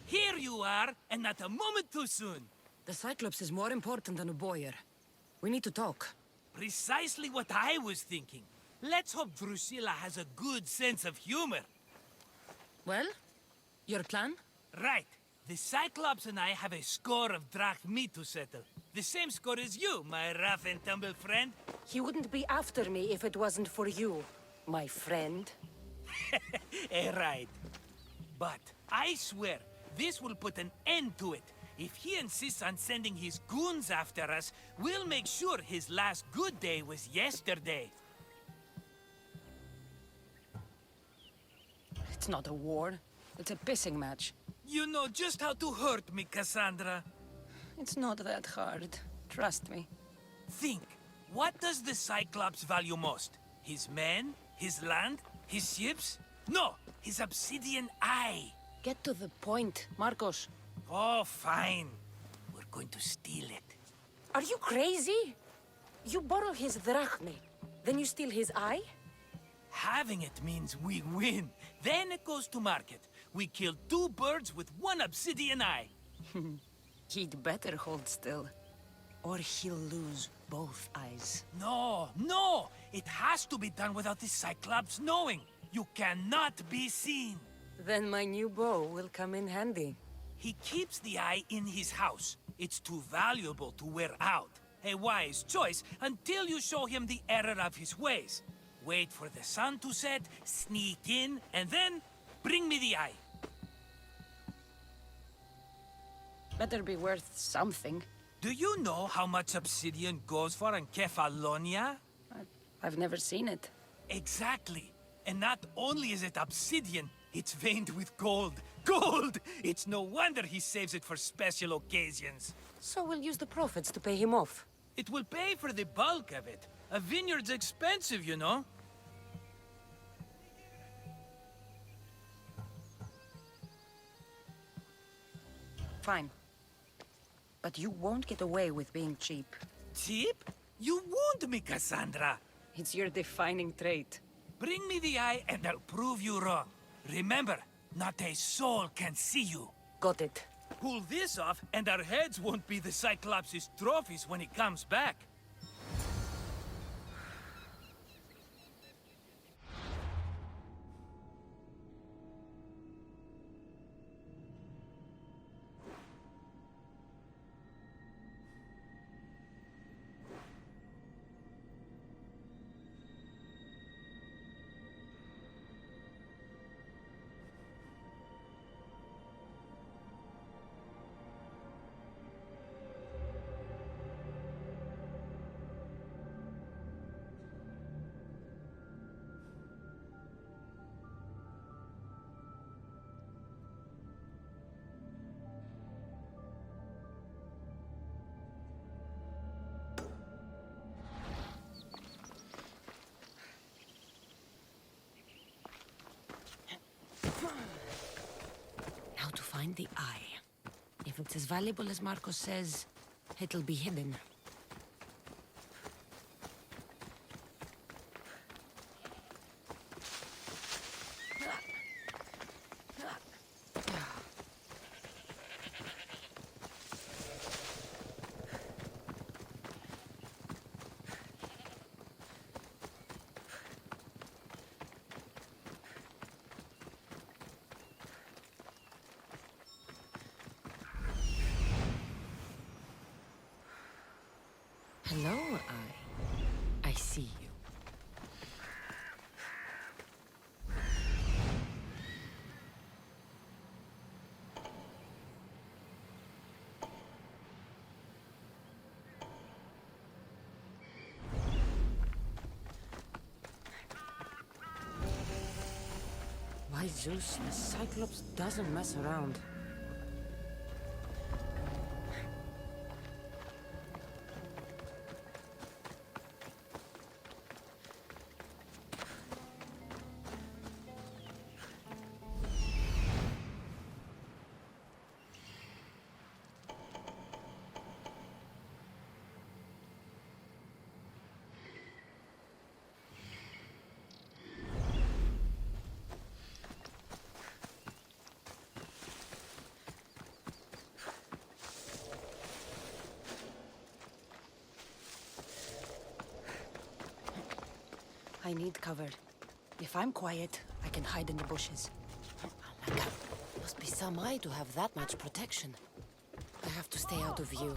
Here you are, and not a moment too soon. The Cyclops is more important than a Boyer. We need to talk. Precisely what I was thinking. Let's hope Drusilla has a good sense of humor. Well, your plan? Right. The Cyclops and I have a score of drachmi to settle. The same score as you, my rough and tumble friend. He wouldn't be after me if it wasn't for you, my friend. Right. But I swear, this will put an end to it. If he insists on sending his goons after us, we'll make sure his last good day was yesterday. It's not a war. It's a pissing match. You know just how to hurt me, Cassandra. It's not that hard. Trust me. Think, what does the Cyclops value most? His men? His land? His ships? No, his obsidian eye. Get to the point, Marcos. Oh, fine. We're going to steal it. Are you crazy? You borrow his drachme, then you steal his eye? Having it means we win. Then it goes to market. We kill 2 birds with 1 obsidian eye. He'd better hold still. Or he'll lose both eyes. No, no! It has to be done without the Cyclops knowing. You cannot be seen. Then my new bow will come in handy. He keeps the eye in his house. It's too valuable to wear out. A wise choice until you show him the error of his ways. Wait for the sun to set, sneak in, and then bring me the eye. Better be worth something. Do you know how much obsidian goes for in Kefalonia? I've never seen it. Exactly. And not only is it obsidian, it's veined with gold. Gold! It's no wonder he saves it for special occasions. So we'll use the profits to pay him off. It will pay for the bulk of it. A vineyard's expensive, you know. Fine. But you won't get away with being cheap. Cheap? You wound me, Cassandra. It's your defining trait. Bring me the eye and I'll prove you wrong. Remember, not a soul can see you. Got it. Pull this off and our heads won't be the Cyclops' trophies when he comes back. Now to find the eye. If it's as valuable as Marcos says, it'll be hidden. Hello, Eye. I see you. Why, Zeus, the Cyclops doesn't mess around. I need cover. If I'm quiet, I can hide in the bushes. Alaka, must be some eye to have that much protection. I have to stay out of view.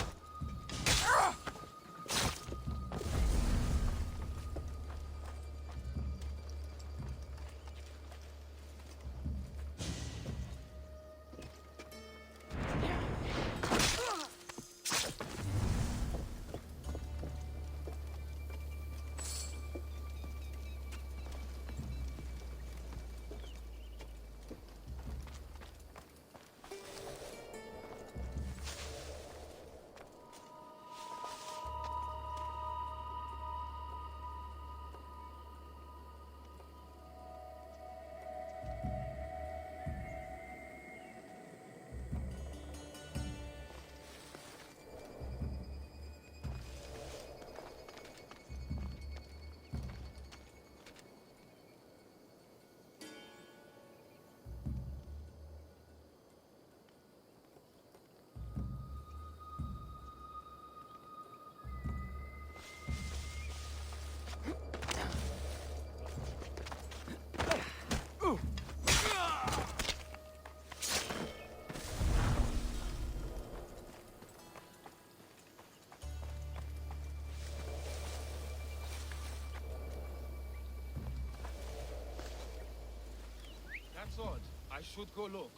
That's odd. I should go look.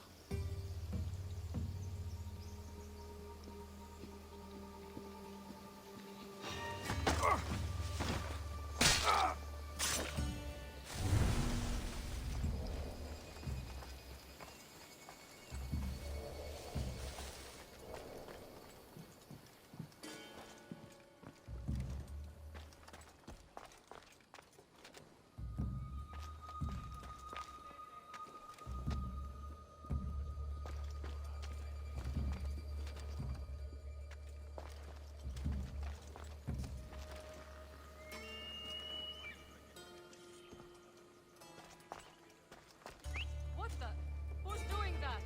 What the? Who's doing that?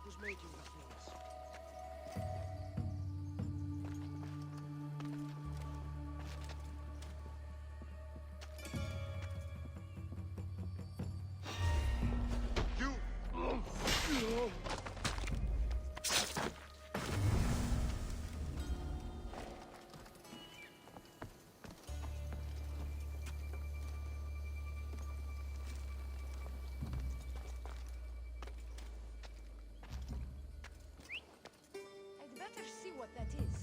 Who's making that noise? I'd better see what that is.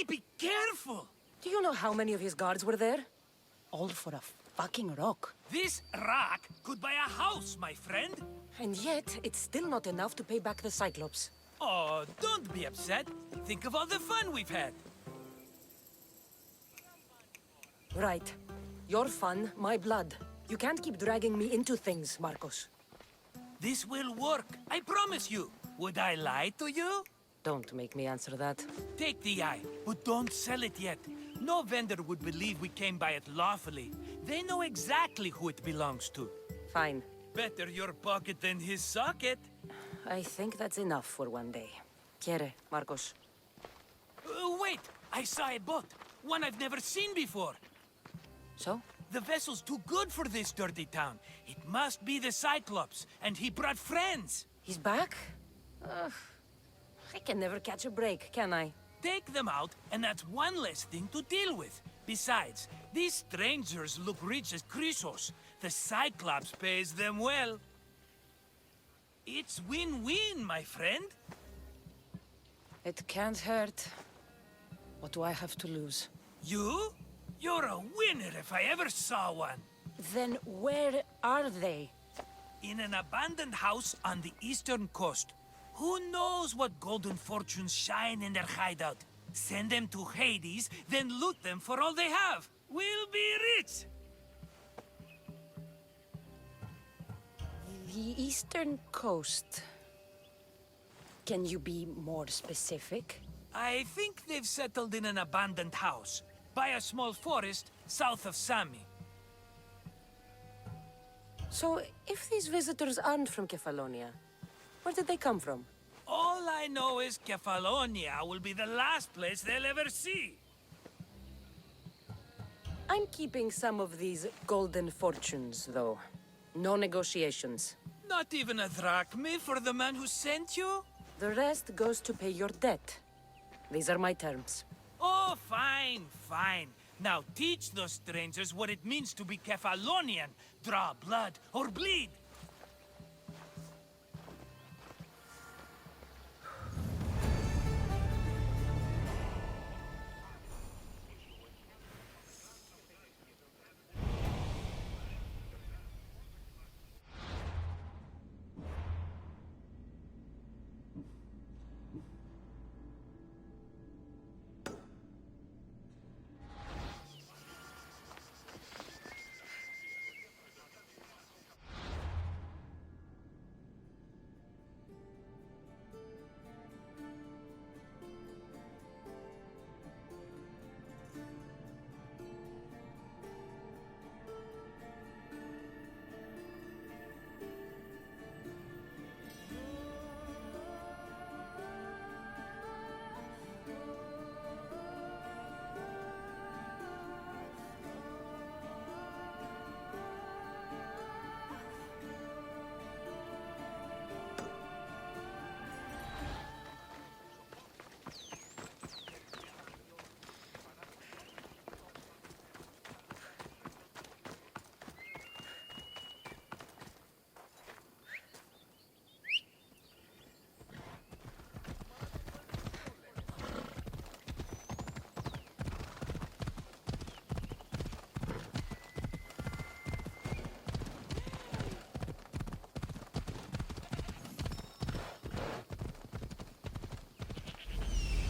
be careful! Do you know how many of his guards were there? All for a fucking rock. This rock could buy a house, my friend. And yet, it's still not enough to pay back the Cyclops. Oh, don't be upset. Think of all the fun we've had. Right. Your fun, my blood. You can't keep dragging me into things, Marcos. This will work, I promise you. Would I lie to you? Don't make me answer that. Take the eye, but don't sell it yet. No vendor would believe we came by it lawfully. They know exactly who it belongs to. Fine. Better your pocket than his socket. I think that's enough for one day. Quiere, Marcos. Wait! I saw a boat. One I've never seen before. So? The vessel's too good for this dirty town. It must be the Cyclops, and he brought friends. He's back? Ugh. I can never catch a break, can I? Take them out, and that's one less thing to deal with. Besides, these strangers look rich as Chrysos. The Cyclops pays them well. It's win-win, my friend. It can't hurt. What do I have to lose? You? You're a winner if I ever saw one. Then where are they? In an abandoned house on the eastern coast. Who knows what golden fortunes shine in their hideout? Send them to Hades, then loot them for all they have. We'll be rich! The eastern coast. Can you be more specific? I think they've settled in an abandoned house, by a small forest south of Sami. So, if these visitors aren't from Kefalonia, where did they come from? All I know is Kefalonia will be the last place they'll ever see. I'm keeping some of these golden fortunes, though. No negotiations. Not even a drachme for the man who sent you? The rest goes to pay your debt. These are my terms. Oh, fine, fine. Now teach those strangers what it means to be Kefalonian. Draw blood or bleed.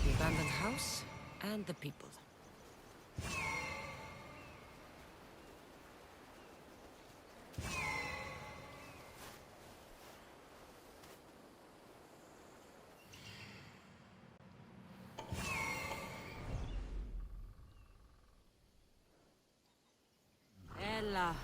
The abandoned house and the people. Ella.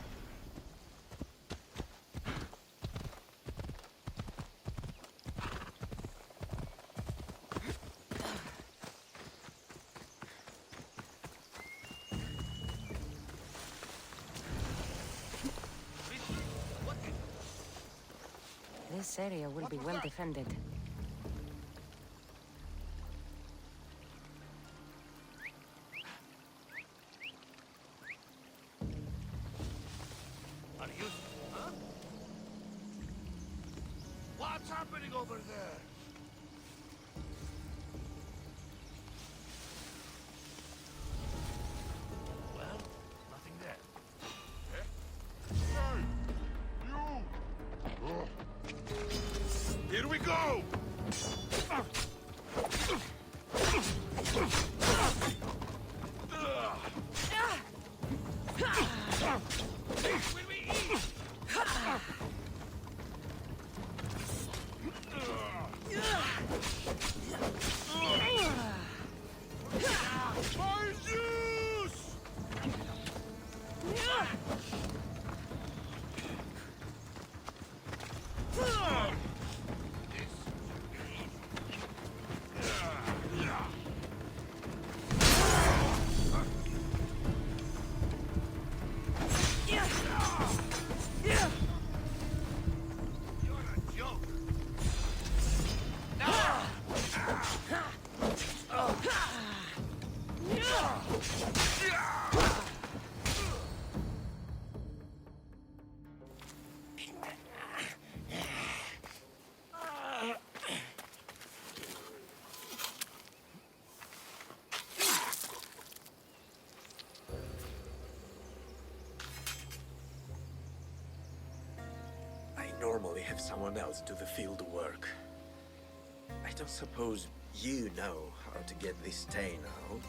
This area will be well defended. Are you... Huh? What's happening over there? go! Will we eat? My juice! You're a joke. I normally have someone else do the field work. I don't suppose you know how to get this stain out.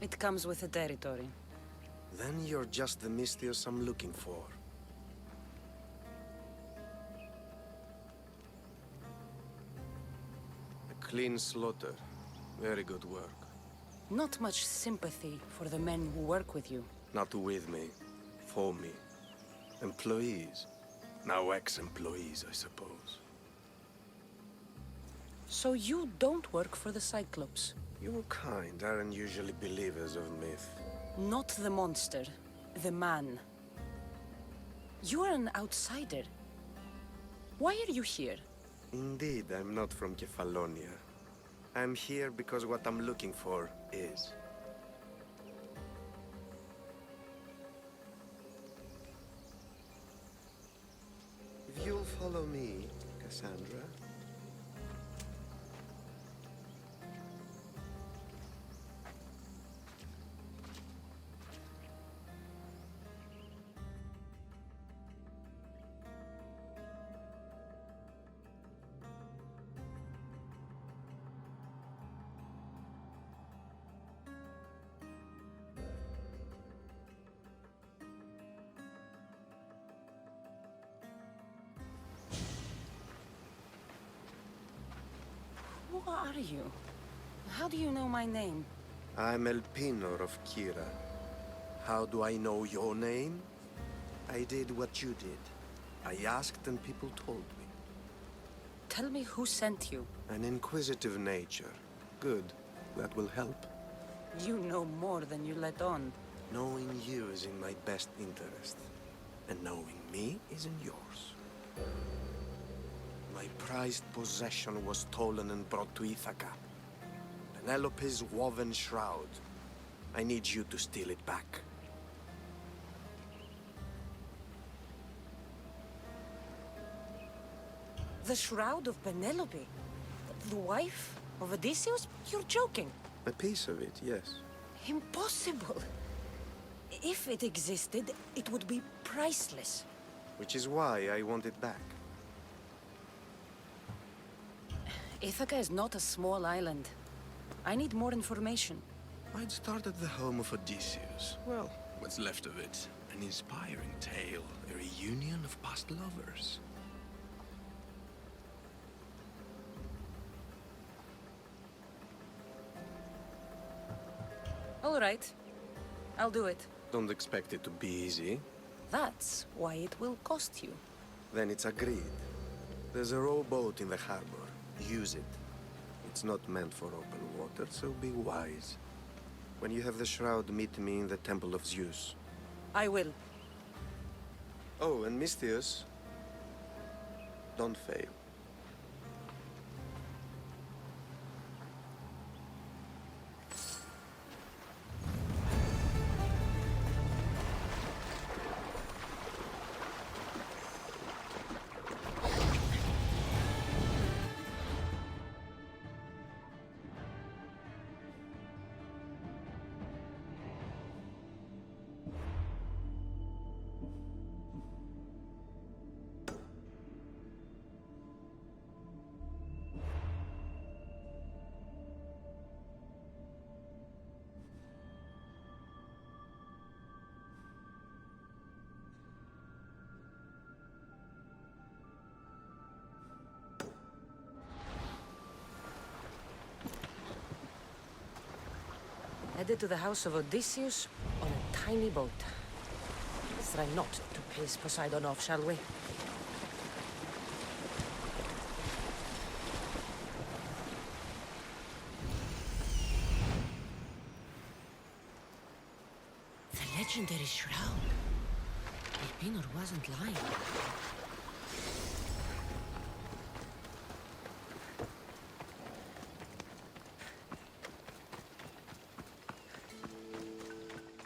It comes with the territory. Then you're just the Mystios I'm looking for. A clean slaughter. Very good work. Not much sympathy for the men who work with you. Not with me. For me. Employees. Now ex-employees, I suppose. So you don't work for the Cyclops? Your kind aren't usually believers of myth. Not the monster, the man. You are an outsider. Why are you here? Indeed, I'm not from Kefalonia. I'm here because what I'm looking for is. If you'll follow me, Cassandra. Who are you? How do you know my name? I'm Elpinor of Kira. How do I know your name? I did what you did. I asked and people told me. Tell me who sent you. An inquisitive nature. Good. That will help. You know more than you let on. Knowing you is in my best interest. And knowing me is in yours. My prized possession was stolen and brought to Ithaca. Penelope's woven shroud. I need you to steal it back. The shroud of Penelope? The wife of Odysseus? You're joking. A piece of it, yes. Impossible. If it existed, it would be priceless. Which is why I want it back. Ithaca is not a small island. I need more information. I'd start at the home of Odysseus. Well, what's left of it? An inspiring tale, a reunion of past lovers. All right. I'll do it. Don't expect it to be easy. That's why it will cost you. Then it's agreed. There's a rowboat in the harbor. Use it. It's not meant for open water, so be wise. When you have the shroud, meet me in the Temple of Zeus. I will. Oh, and Mystios, don't fail. headed to the house of Odysseus on a tiny boat. Let's try not to piss Poseidon off, shall we? The legendary shroud. Elpinor wasn't lying.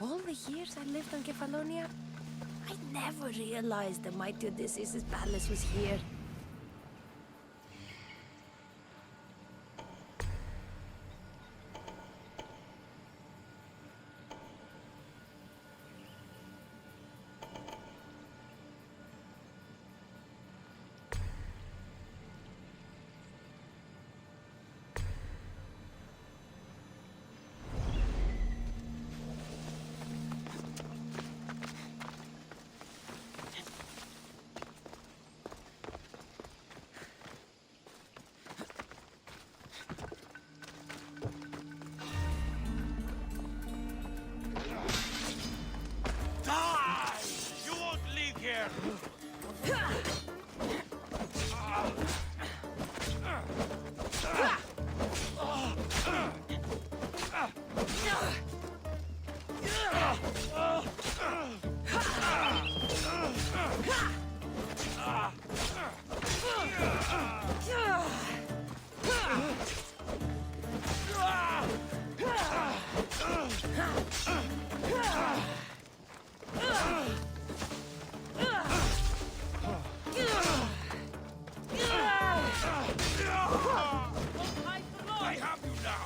All the years I lived on Kefalonia, I never realized the mighty Odysseus' palace was here. Die! You won't leave here! I have you now!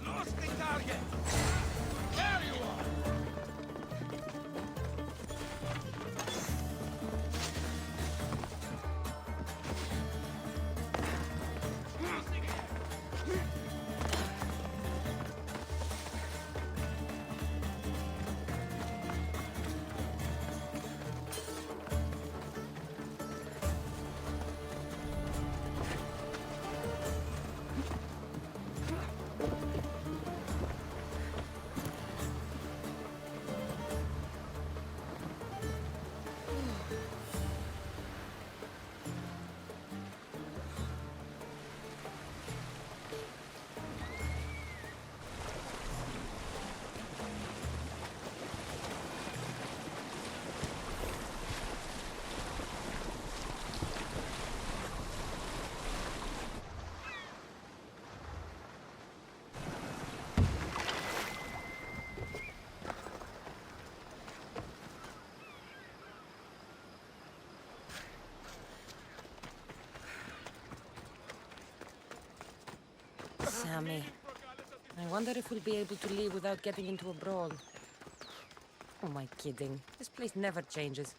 Lost the target! There you are! Sammy, I wonder if we'll be able to leave without getting into a brawl. Oh, am I kidding? This place never changes.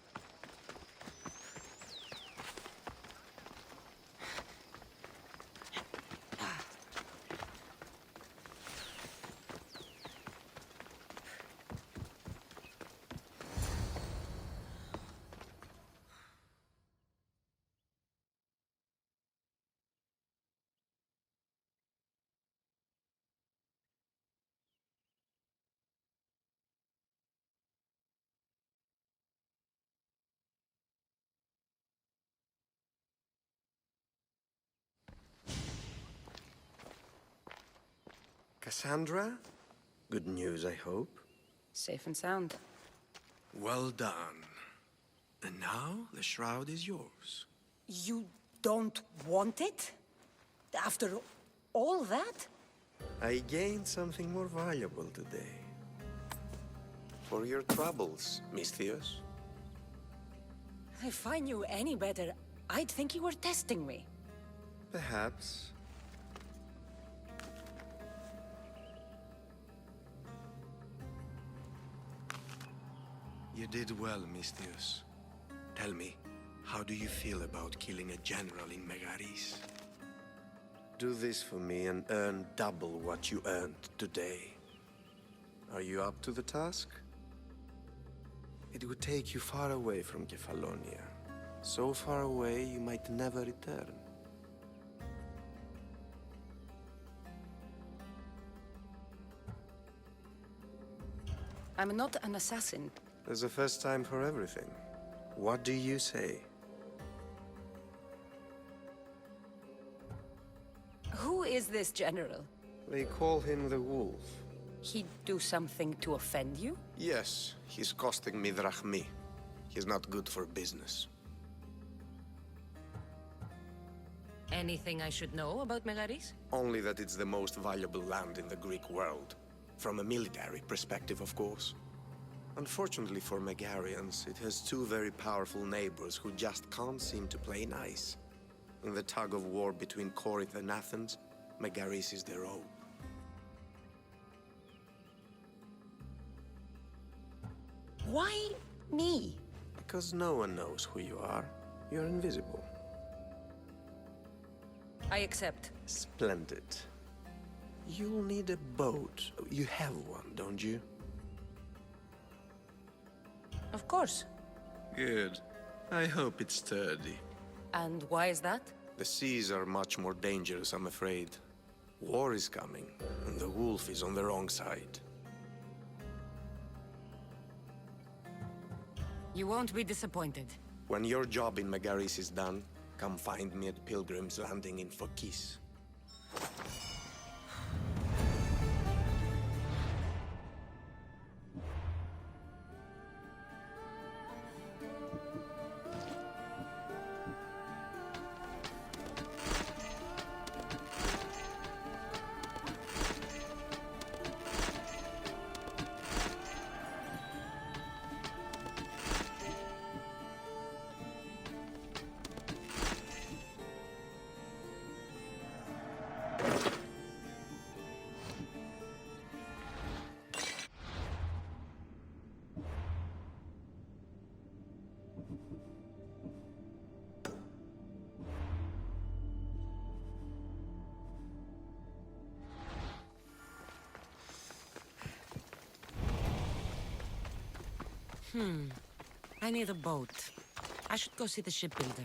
Cassandra? Good news, I hope. Safe and sound. Well done. And now the shroud is yours. You don't want it? After all that? I gained something more valuable today. For your troubles, Misthios. If I knew any better, I'd think you were testing me. Perhaps. You did well, Misthios. Tell me, how do you feel about killing a general in Megaris? Do this for me and earn double what you earned today. Are you up to the task? It would take you far away from Kefalonia. So far away you might never return. I'm not an assassin. There's a first time for everything. What do you say? Who is this general? They call him the Wolf. He'd do something to offend you? Yes, he's costing me drachmi. He's not good for business. Anything I should know about Megaris? Only that it's the most valuable land in the Greek world. From a military perspective, of course. Unfortunately for Megarians, it has two very powerful neighbors who just can't seem to play nice. In the tug-of-war between Corinth and Athens, Megaris is their hope. Why me? Because no one knows who you are. You're invisible. I accept. Splendid. You'll need a boat. You have one, don't you? Of course. Good. I hope it's sturdy. And why is that? The seas are much more dangerous, I'm afraid. War is coming, and the wolf is on the wrong side. You won't be disappointed. When your job in Megaris is done, come find me at Pilgrim's Landing in Phokis. I need a boat. I should go see the shipbuilder.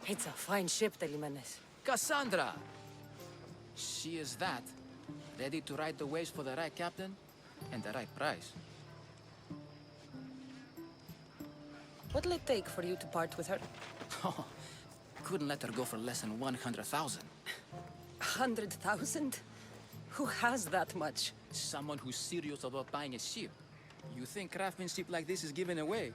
It's a fine ship, Telimenes. Cassandra! She is that. Ready to ride the waves for the right captain and the right price. What'll it take for you to part with her? Couldn't let her go for less than 100,000. 100,000? Who has that much? Someone who's serious about buying a ship. You think craftsmanship like this is given away?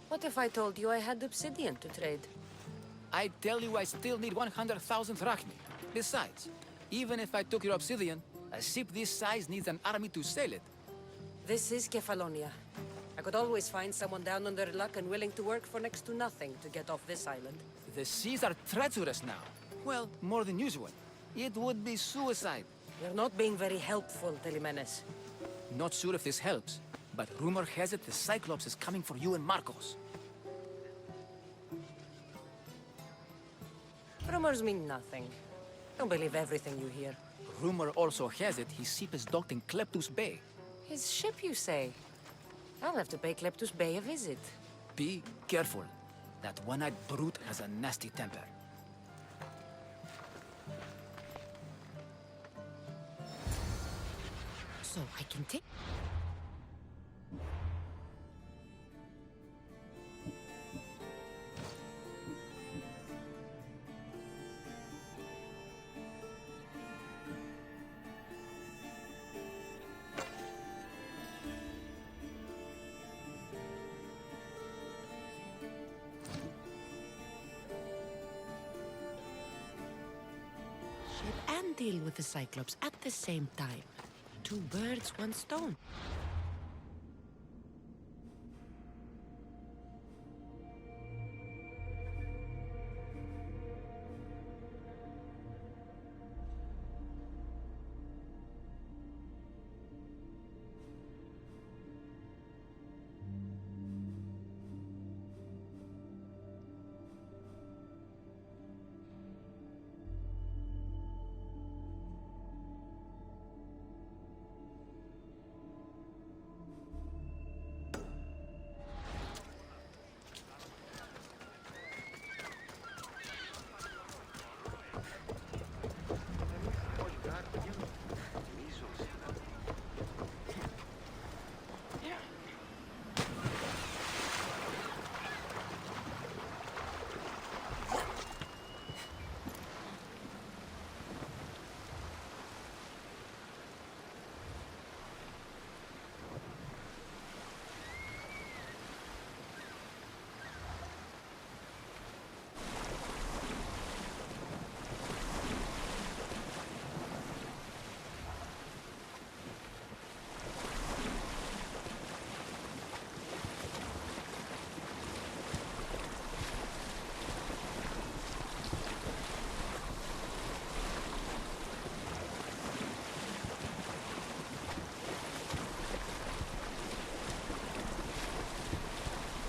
What if I told you I had obsidian to trade? I tell you I still need 100,000 drachmi. Besides, even if I took your obsidian, a ship this size needs an army to sail it. This is Kefalonia. I could always find someone down on their luck and willing to work for next to nothing to get off this island. The seas are treacherous now. Well, more than usual. It would be suicide. You're not being very helpful, Telimenes. Not sure if this helps, but rumor has it the Cyclops is coming for you and Marcos. Rumors mean nothing. Don't believe everything you hear. Rumor also has it his ship is docked in Kleptus Bay. His ship, you say? I'll have to pay Kleptus Bay a visit. Be careful. That one-eyed brute has a nasty temper. So I can take... and deal with the Cyclops at the same time. Two birds, one stone.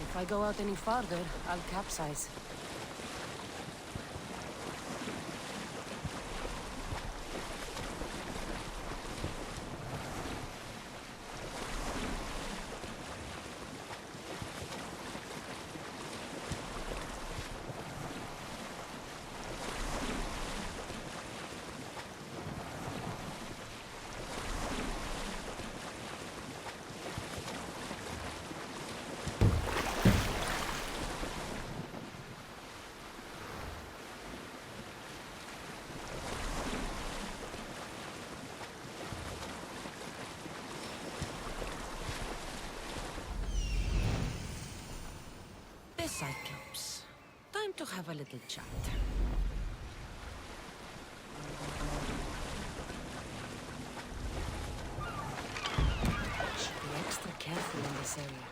If I go out any farther, I'll capsize. The Cyclops. Time to have a little chat. Should be extra careful in this area.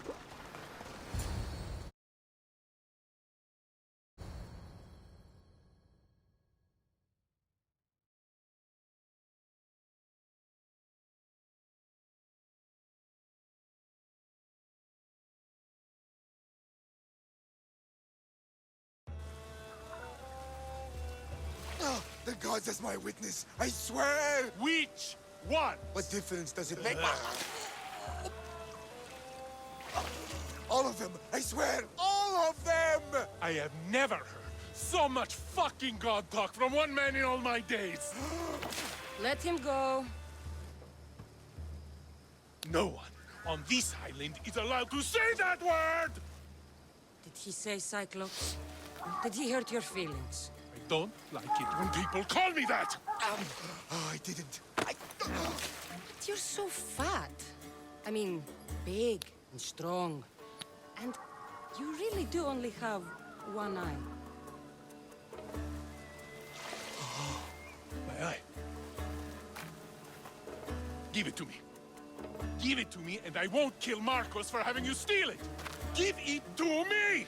The gods as my witness, I swear! Which one? What difference does it make? All of them, I swear, all of them! I have never heard so much fucking god talk from one man in all my days. Let him go. No one on this island is allowed to say that word! Did he say Cyclops? Did he hurt your feelings? I don't like it when people call me that! Oh, I didn't. But you're so fat. I mean, big and strong. And you really do only have one eye. My eye. Give it to me. Give it to me and I won't kill Marcos for having you steal it! Give it to me!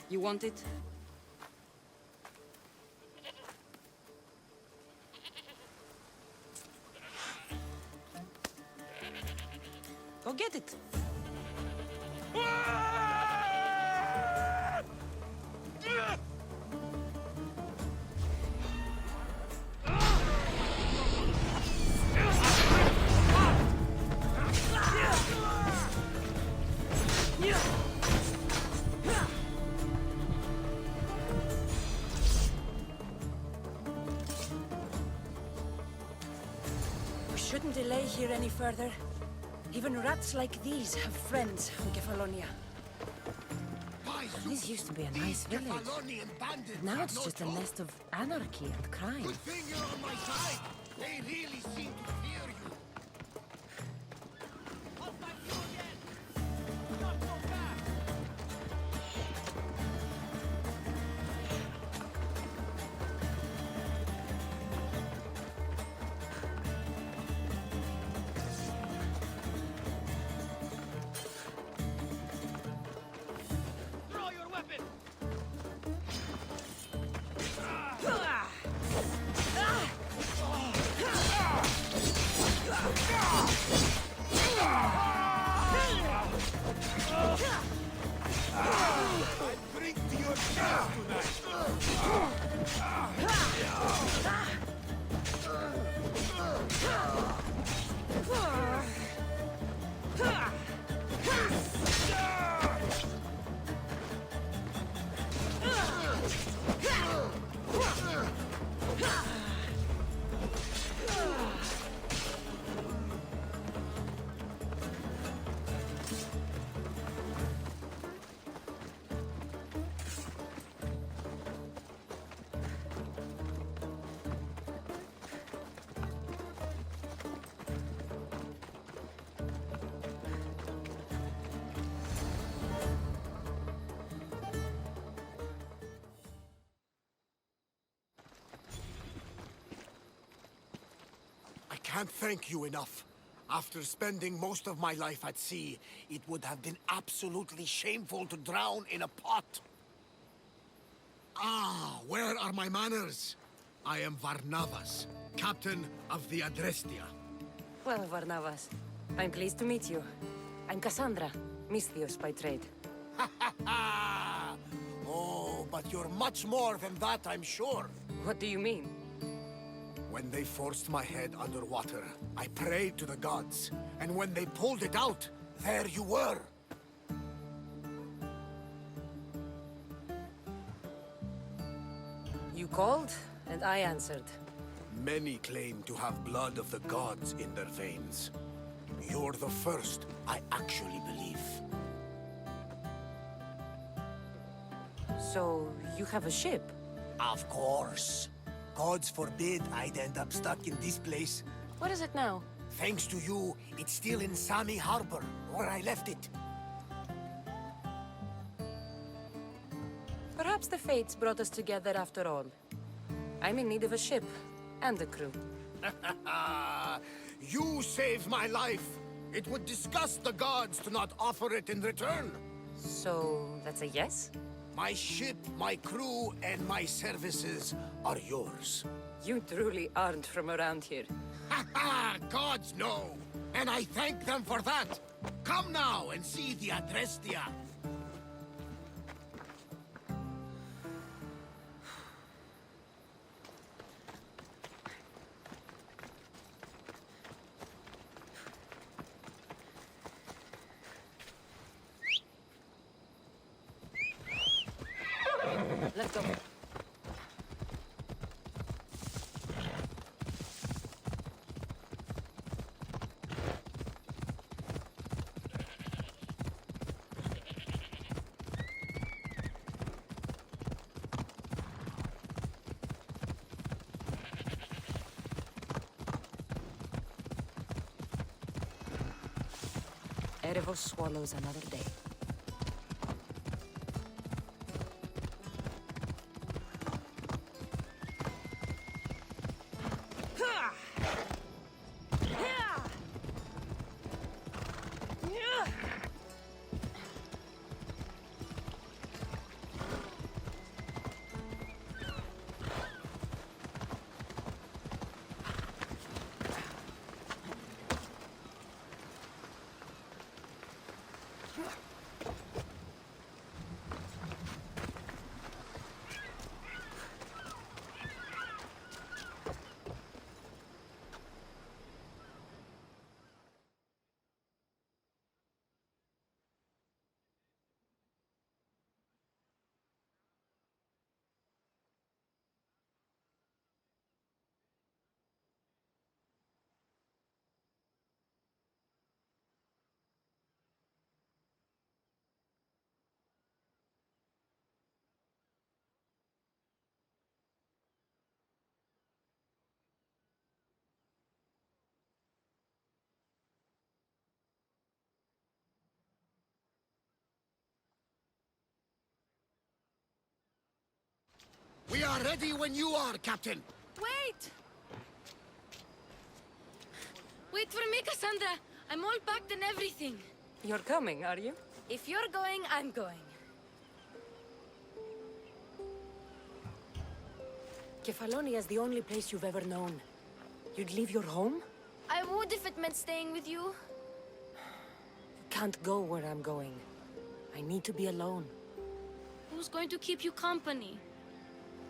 You want it? Go get it. We shouldn't delay here any further. Even rats like these have friends on Kefalonia. This used to be a nice village. But now it's just a nest of anarchy and crime. Good thing you're on my side. They really seem to fear you. I'll fight you again! Not so fast! I can't thank you enough. After spending most of my life at sea, it would have been absolutely shameful to drown in a pot. Ah, where are my manners? I am Varnavas, captain of the Adrestia. Well, Varnavas, I'm pleased to meet you. I'm Cassandra, Misthios by trade. Oh, but you're much more than that, I'm sure. What do you mean? When they forced my head underwater, I prayed to the gods. And when they pulled it out, there you were. You called, and I answered. Many claim to have blood of the gods in their veins. You're the first I actually believe. So, you have a ship? Of course. Gods forbid I'd end up stuck in this place. What is it now? Thanks to you, it's still in Sami Harbor, where I left it. Perhaps the fates brought us together after all. I'm in need of a ship, and a crew. You saved my life. It would disgust the gods to not offer it in return. So, that's a yes? My ship, my crew, and my services are yours. You truly aren't from around here. Ha ha! Gods know! And I thank them for that! Come now and see the Adrestia! Let's go. Erebos swallows another day. We are ready when you are, Captain! Wait! Wait for me, Cassandra! I'm all packed and everything. You're coming, are you? If you're going, I'm going. Kefalonia is the only place you've ever known. You'd leave your home? I would if it meant staying with you. You can't go where I'm going. I need to be alone. We'll who's going to keep you company.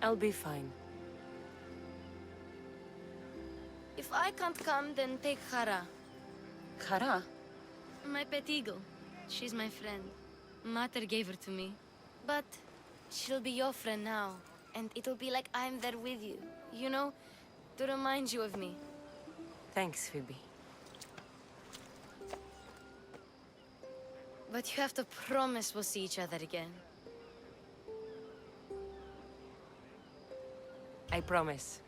I'll be fine. If I can't come, then take Hara, Kara? my pet eagle. She's my friend. Mater gave her to me. But she'll be your friend now, and it'll be like I'm there with you. You know, to remind you of me. Thanks, Phoebe. But you have to promise we'll see each other again. I promise.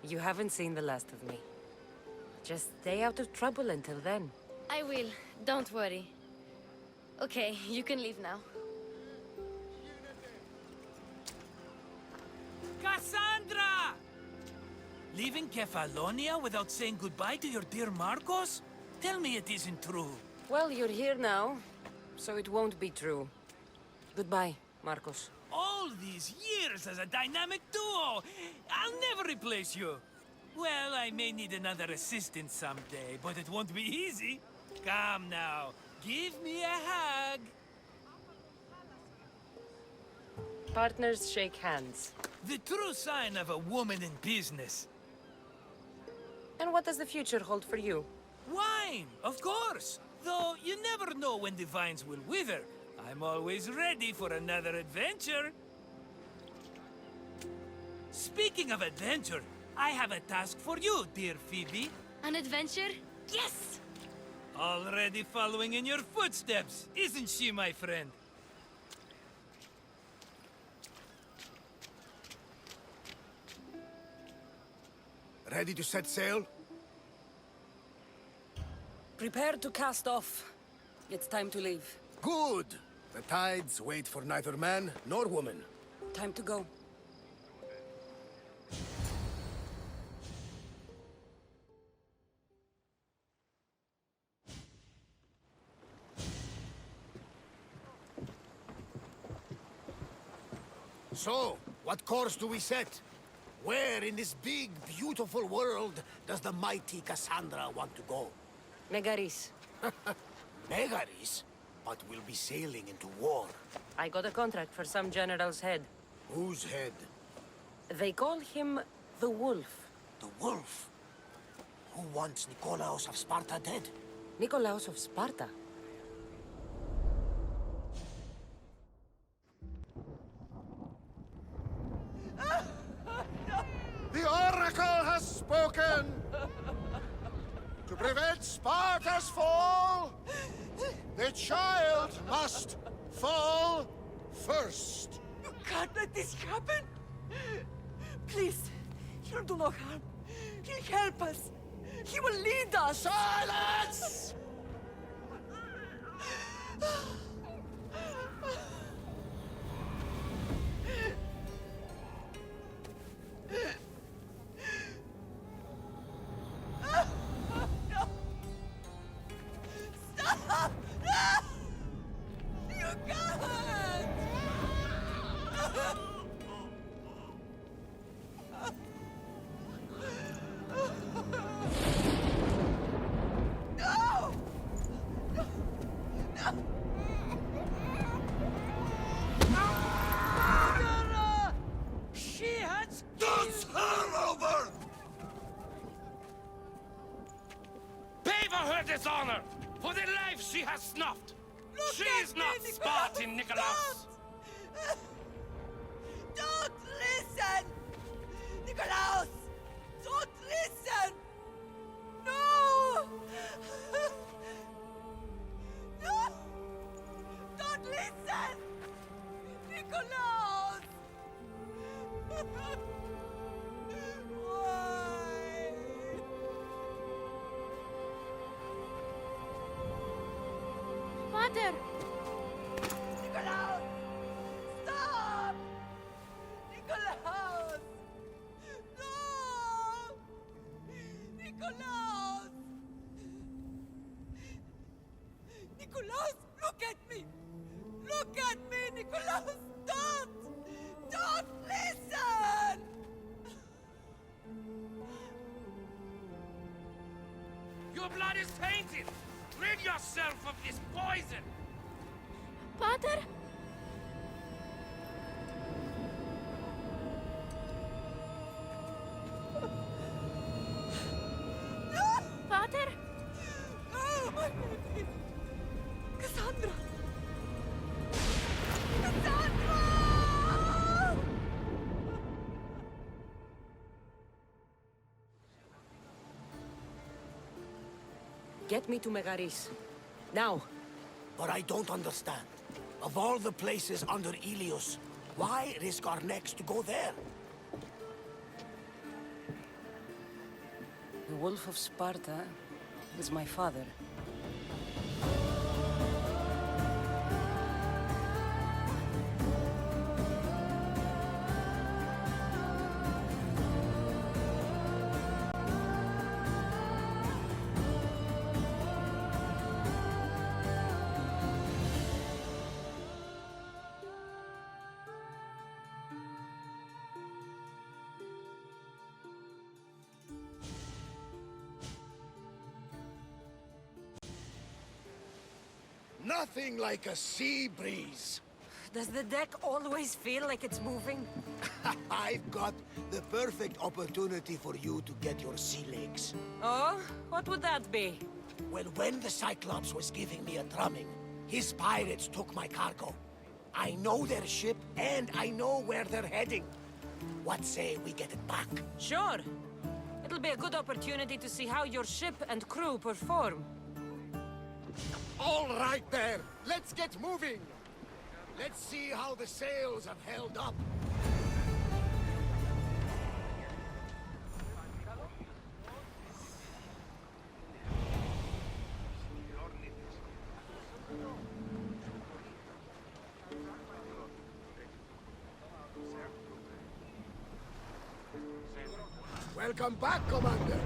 You haven't seen the last of me. Just stay out of trouble until then. I will. Don't worry. Okay, you can leave now. Cassandra! Leaving Kefalonia without saying goodbye to your dear Marcos? Tell me it isn't true. Well, you're here now, so it won't be true. Goodbye, Marcos. All these years as a dynamic duo! I'll never replace you! Well, I may need another assistant someday, but it won't be easy. Come now, give me a hug. Partners shake hands. The true sign of a woman in business. And what does the future hold for you? Wine, of course. Though you never know when the vines will wither. I'm always ready for another adventure. Speaking of adventure, I have a task for you, dear Phoebe. An adventure? Yes! Already following in your footsteps, isn't she, my friend? Ready to set sail? Prepare to cast off. It's time to leave. Good! The tides wait for neither man nor woman. Time to go. So, what course do we set? Where in this big, beautiful world does the mighty Cassandra want to go? Megaris. Megaris? But we'll be sailing into war. I got a contract for some general's head. Whose head? They call him the Wolf. The wolf? Who wants Nikolaos of Sparta dead? Nikolaos of Sparta. The Oracle has spoken! To prevent Sparta's fall, the child must fall first. You can't let this happen! Please, he'll do no harm. He'll help us. He will lead us. Silence! Stop! You can't! No! She has Dance her over! Pay for her dishonor, for the life she has snuffed. She is not Spartan, Nikolaos. Don't listen! Nikolaos! Don't listen! No! No! Don't listen! Nikolaos! Why? Mater! Nikolaos! Stop! Nikolaos! No! Nikolaos! Nikolaos, look at me! Look at me, Nikolaos! Don't! Don't listen! Your blood is tainted. Rid yourself of this poison. Pater? Get me to Megaris. Now. But I don't understand. Of all the places under Ilios, why risk our necks to go there? The Wolf of Sparta is my father. Nothing like a sea breeze. Does the deck always feel like it's moving? I've got the perfect opportunity for you to get your sea legs. Oh? What would that be? Well, when the Cyclops was giving me a drumming, his pirates took my cargo. I know their ship, and I know where they're heading. What say we get it back? Sure. It'll be a good opportunity to see how your ship and crew perform. All right there, let's get moving. Let's see how the sails have held up. Welcome back, Commander.